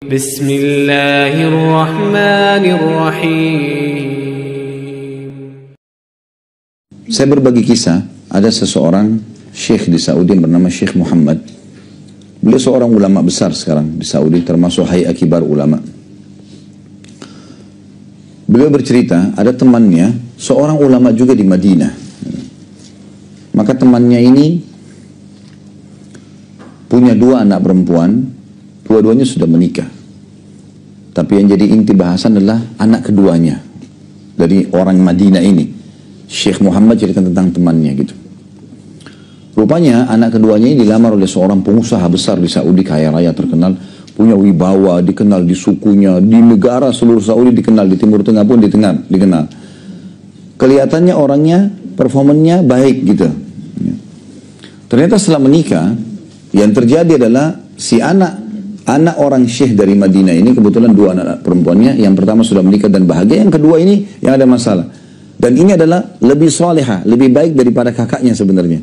Bismillahirrahmanirrahim. Saya berbagi kisah, ada seseorang syekh di Saudi bernama Syekh Muhammad. Beliau seorang ulama besar sekarang di Saudi, termasuk Hay'a Kibar Ulama. Beliau bercerita, ada temannya, seorang ulama juga di Madinah. Maka temannya ini punya dua anak perempuan, dua-duanya sudah menikah. Tapi yang jadi inti bahasan adalah anak keduanya dari orang Madinah ini. Syekh Muhammad cerita tentang temannya gitu. Rupanya anak keduanya ini dilamar oleh seorang pengusaha besar di Saudi, kaya raya terkenal, punya wibawa, dikenal di sukunya, di negara seluruh Saudi dikenal, di Timur Tengah pun dikenal. Kelihatannya orangnya, performanya baik gitu. Ternyata setelah menikah, yang terjadi adalah si anak orang syekh dari Madinah ini, kebetulan dua anak perempuannya, yang pertama sudah menikah dan bahagia, yang kedua ini yang ada masalah. Dan ini adalah lebih salihah, lebih baik daripada kakaknya sebenarnya.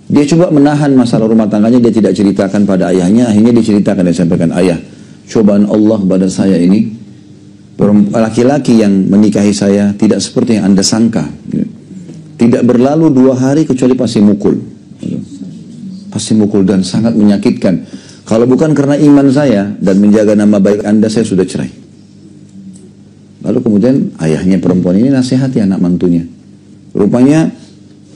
Dia coba menahan masalah rumah tangganya, dia tidak ceritakan pada ayahnya, akhirnya dia ceritakan, dia sampaikan, ayah, cobaan Allah pada saya ini, laki-laki yang menikahi saya tidak seperti yang anda sangka. Tidak berlalu 2 hari kecuali pasti mukul. Pasti mukul dan sangat menyakitkan. Kalau bukan karena iman saya dan menjaga nama baik anda, saya sudah cerai. Lalu kemudian ayahnya perempuan ini nasihati anak mantunya. Rupanya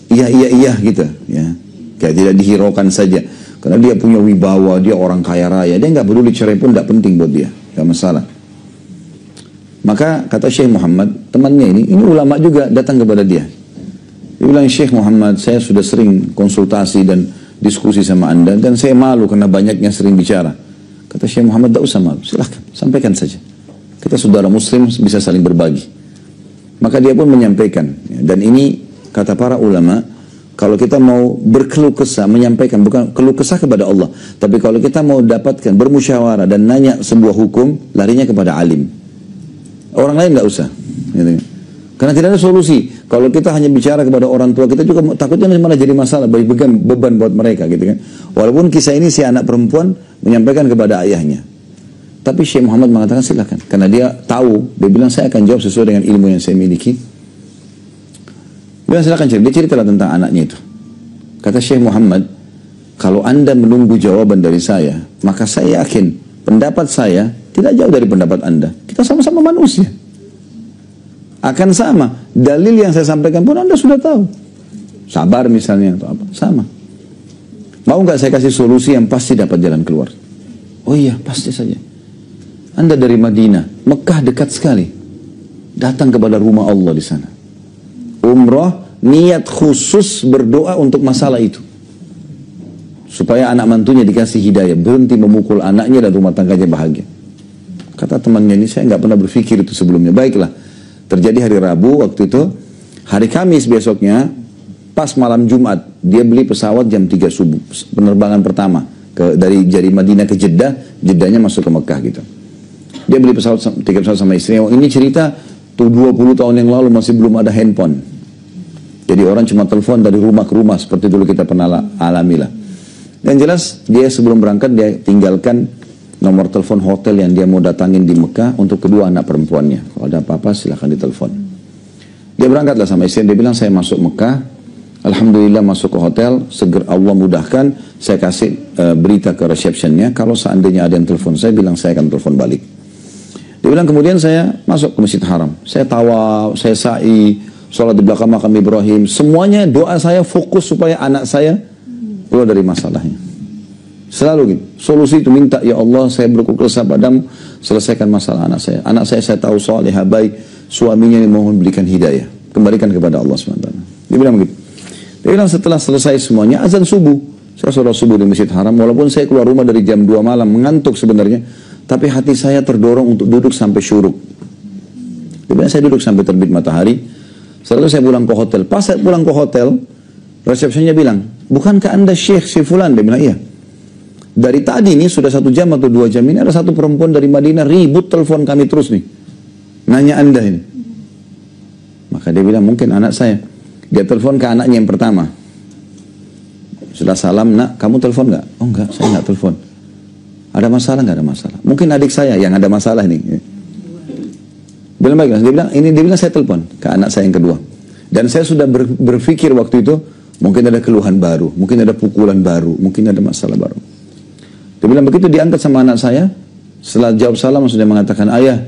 iya gitu ya. Kayak tidak dihiraukan saja. Karena dia punya wibawa, dia orang kaya raya. Dia nggak peduli cerai pun nggak penting buat dia. Nggak masalah. Maka kata Syekh Muhammad, temannya ini ulama juga datang kepada dia. Dia bilang, Syekh Muhammad, saya sudah sering konsultasi dan diskusi sama anda. Dan saya malu karena banyaknya sering bicara. Kata Syekh Muhammad, tidak usah malu. Silahkan, sampaikan saja. Kita saudara muslim bisa saling berbagi. Maka dia pun menyampaikan. Dan ini kata para ulama, kalau kita mau berkeluh kesah, menyampaikan, bukan keluh kesah kepada Allah. Tapi kalau kita mau dapatkan, bermusyawarah dan nanya sebuah hukum, larinya kepada alim. Orang lain nggak usah. Gitu. Karena tidak ada solusi. Kalau kita hanya bicara kepada orang tua, kita juga takutnya malah jadi masalah, beban buat mereka. Gitu kan. Walaupun kisah ini si anak perempuan menyampaikan kepada ayahnya. Tapi Syekh Muhammad mengatakan silakan. Karena dia tahu, dia bilang saya akan jawab sesuai dengan ilmu yang saya miliki. Dia silakan cerita. Dia ceritalah tentang anaknya itu. Kata Syekh Muhammad, kalau anda menunggu jawaban dari saya, maka saya yakin pendapat saya tidak jauh dari pendapat anda. Kita sama-sama manusia. Akan sama. Dalil yang saya sampaikan pun anda sudah tahu. Sabar misalnya atau apa. Sama. Mau nggak saya kasih solusi yang pasti dapat jalan keluar? Oh iya, pasti saja. Anda dari Madinah, Mekah dekat sekali. Datang kepada rumah Allah di sana. Umrah, niat khusus berdoa untuk masalah itu. Supaya anak mantunya dikasih hidayah. Berhenti memukul anaknya dan rumah tangganya bahagia. Kata temannya ini, saya nggak pernah berpikir itu sebelumnya. Baiklah, terjadi hari Rabu waktu itu. Hari Kamis besoknya, pas malam Jumat, dia beli pesawat jam 3 subuh. Penerbangan pertama. Dari Madinah ke Jeddah, Jeddahnya masuk ke Mekah gitu. Dia beli tiket pesawat sama istrinya. Ini cerita tuh 20 tahun yang lalu masih belum ada handphone. Jadi orang cuma telepon dari rumah ke rumah seperti dulu kita pernah alami lah. Dan jelas dia sebelum berangkat dia tinggalkan nomor telepon hotel yang dia mau datangin di Mekah untuk kedua anak perempuannya. Kalau ada apa-apa silahkan ditelepon. Dia berangkatlah sama istrinya. Dia bilang saya masuk Mekah. Alhamdulillah masuk ke hotel. Segera Allah mudahkan. Saya kasih berita ke resepsionnya. Kalau seandainya ada yang telepon saya bilang saya akan telepon balik. Dia bilang kemudian saya masuk ke Masjid Haram. Saya tawaf, saya sa'i, sholat di belakang makam Ibrahim. Semuanya doa saya fokus supaya anak saya keluar dari masalahnya. Selalu gitu. Solusi itu minta, ya Allah saya berkeluh kesah padamu, selesaikan masalah anak saya. Anak saya tahu salihah baik, suaminya mohon berikan hidayah. Kembalikan kepada Allah SWT. Dia bilang begitu. Dia bilang setelah selesai semuanya, azan subuh. Saya sholat subuh di Masjid Haram, walaupun saya keluar rumah dari jam 2 malam, mengantuk sebenarnya. Tapi hati saya terdorong untuk duduk sampai syuruk. Dia bilang saya duduk sampai terbit matahari. Setelah saya pulang ke hotel. Pas saya pulang ke hotel, resepsinya bilang, bukankah anda Syekh si Fulan? Dia bilang, iya. Dari tadi nih, sudah 1 jam atau 2 jam ini, ada satu perempuan dari Madinah ribut telepon kami terus nih. Nanya anda ini. Maka dia bilang, mungkin anak saya. Dia telepon ke anaknya yang pertama. Sudah salam, nak, kamu telepon nggak? Oh enggak, saya nggak telepon. Ada masalah nggak ada masalah? Mungkin adik saya yang ada masalah nih. Bilang baik, dia bilang saya telepon ke anak saya yang kedua. Dan saya sudah berpikir waktu itu, mungkin ada keluhan baru, mungkin ada pukulan baru, mungkin ada masalah baru. Dia bilang begitu diangkat sama anak saya, setelah jawab salam sudah mengatakan, ayah,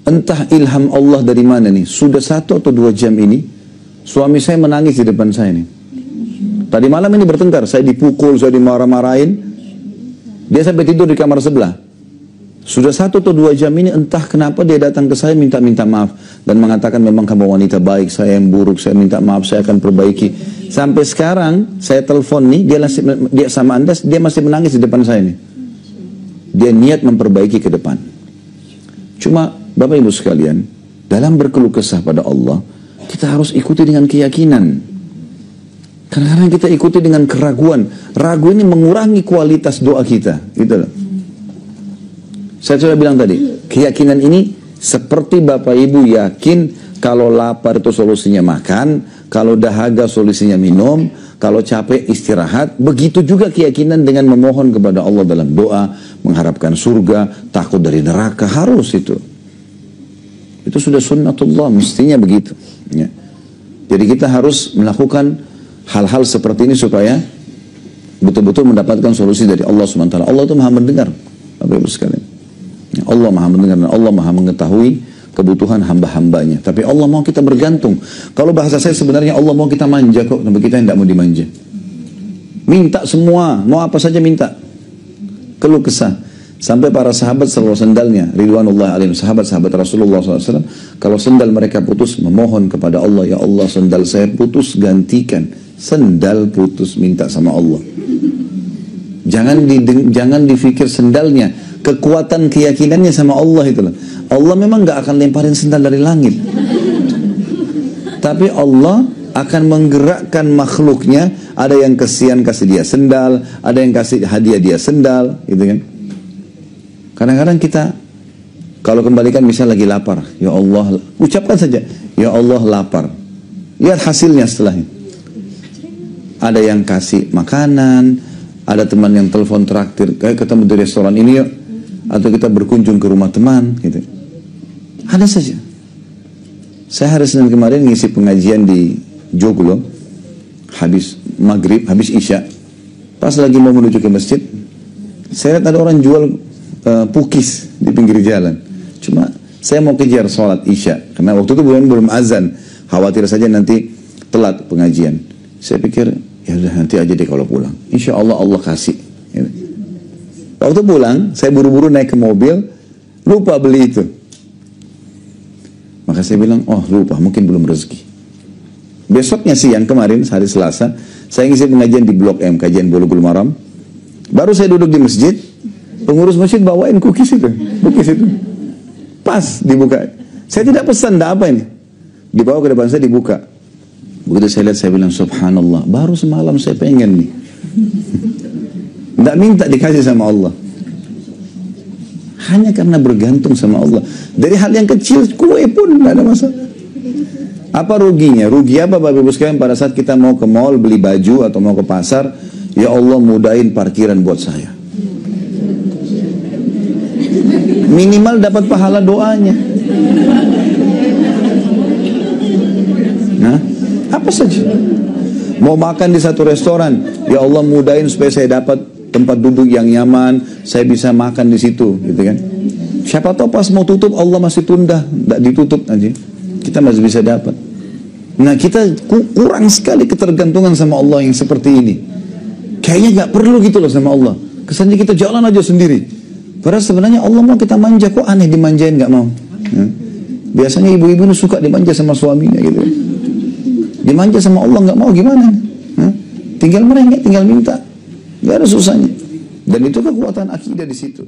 entah ilham Allah dari mana nih, sudah 1 atau 2 jam ini, suami saya menangis di depan saya nih. Tadi malam ini bertengkar, saya dipukul, saya dimarah-marahin, dia sampai tidur di kamar sebelah. Sudah 1 atau 2 jam ini entah kenapa dia datang ke saya minta maaf. Dan mengatakan memang kamu wanita baik, saya yang buruk, saya minta maaf, saya akan perbaiki. Sampai sekarang saya telepon nih, dia sama Anda, dia masih menangis di depan saya nih. Dia niat memperbaiki ke depan. Cuma Bapak Ibu sekalian, dalam berkeluh kesah pada Allah, kita harus ikuti dengan keyakinan. Kadang-kadang kita ikuti dengan keraguan. Ragu ini mengurangi kualitas doa kita. Gitu loh. Saya sudah bilang tadi, keyakinan ini seperti Bapak Ibu yakin kalau lapar itu solusinya makan, kalau dahaga solusinya minum, kalau capek istirahat. Begitu juga keyakinan dengan memohon kepada Allah dalam doa, mengharapkan surga, takut dari neraka, harus itu. Itu sudah sunnatullah, mestinya begitu. Ya. Jadi kita harus melakukan hal-hal seperti ini supaya betul-betul mendapatkan solusi dari Allah SWT. Allah itu maha mendengar, Bapak Ibu sekalian. Allah maha mendengar dan Allah maha mengetahui kebutuhan hamba-hambanya. Tapi Allah mau kita bergantung. Kalau bahasa saya sebenarnya Allah mau kita manja kok, tapi kita tidak mau dimanja. Minta semua, mau apa saja minta. Keluh kesah. Sampai para sahabat selalu sendalnya, ridwanullah alaihim, sahabat-sahabat Rasulullah SAW, kalau sendal mereka putus, memohon kepada Allah, ya Allah sendal saya putus, gantikan. Sendal putus, minta sama Allah. Jangan difikir sendalnya, kekuatan keyakinannya sama Allah itu loh. Allah memang gak akan lemparin sendal dari langit, tapi Allah akan menggerakkan makhluknya. Ada yang kesian kasih dia sendal, ada yang kasih hadiah dia sendal, gitu kan. Kadang-kadang kita kalau kembalikan misal lagi lapar, ya Allah, ucapkan saja, ya Allah lapar. Lihat hasilnya setelahnya. Ada yang kasih makanan, ada teman yang telepon traktir, kayak ketemu di restoran ini yuk, atau kita berkunjung ke rumah teman, gitu. Ada saja. Saya hari Senin kemarin ngisi pengajian di Joglo, habis maghrib, habis isya, pas lagi mau menuju ke masjid, saya lihat ada orang jual pukis di pinggir jalan. Cuma saya mau kejar sholat isya, karena waktu itu belum azan, khawatir saja nanti telat pengajian. Saya pikir, ya udah nanti aja deh kalau pulang. Insya Allah Allah kasih. Waktu pulang, saya buru-buru naik ke mobil, lupa beli itu. Maka saya bilang, oh lupa, mungkin belum rezeki. Besoknya siang kemarin, hari Selasa, saya ngisi pengajian di Blok M, kajian Bulughul Maram. Baru saya duduk di masjid, pengurus masjid bawain cookies itu. Pas dibuka. Saya tidak pesan, tidak apa ini. Dibawa ke depan saya, dibuka. Begitu saya lihat, saya bilang, subhanallah, baru semalam saya pengen nih. Tidak minta dikasih sama Allah. Hanya karena bergantung sama Allah. Dari hal yang kecil, kue pun tidak ada masalah. Apa ruginya? Rugi apa Bapak Ibu sekalian pada saat kita mau ke mall, beli baju atau mau ke pasar, ya Allah mudahin parkiran buat saya. Minimal dapat pahala doanya. Nah, apa saja. Mau makan di satu restoran, ya Allah mudahin supaya saya dapat tempat duduk yang nyaman, saya bisa makan di situ, gitu kan. Siapa tahu pas mau tutup Allah masih tunda, tidak ditutup aja, kita masih bisa dapat. Nah kita kurang sekali ketergantungan sama Allah yang seperti ini. Kayaknya nggak perlu gitu loh sama Allah. Kesannya kita jalan aja sendiri. Padahal sebenarnya Allah mau kita manja, kok aneh dimanjain nggak mau. Ya. Biasanya ibu-ibu suka dimanja sama suaminya gitu. Dimanja sama Allah nggak mau gimana? Ya. Tinggal merengek, tinggal minta. Gak ada susahnya. Dan itu kekuatan akidah di situ.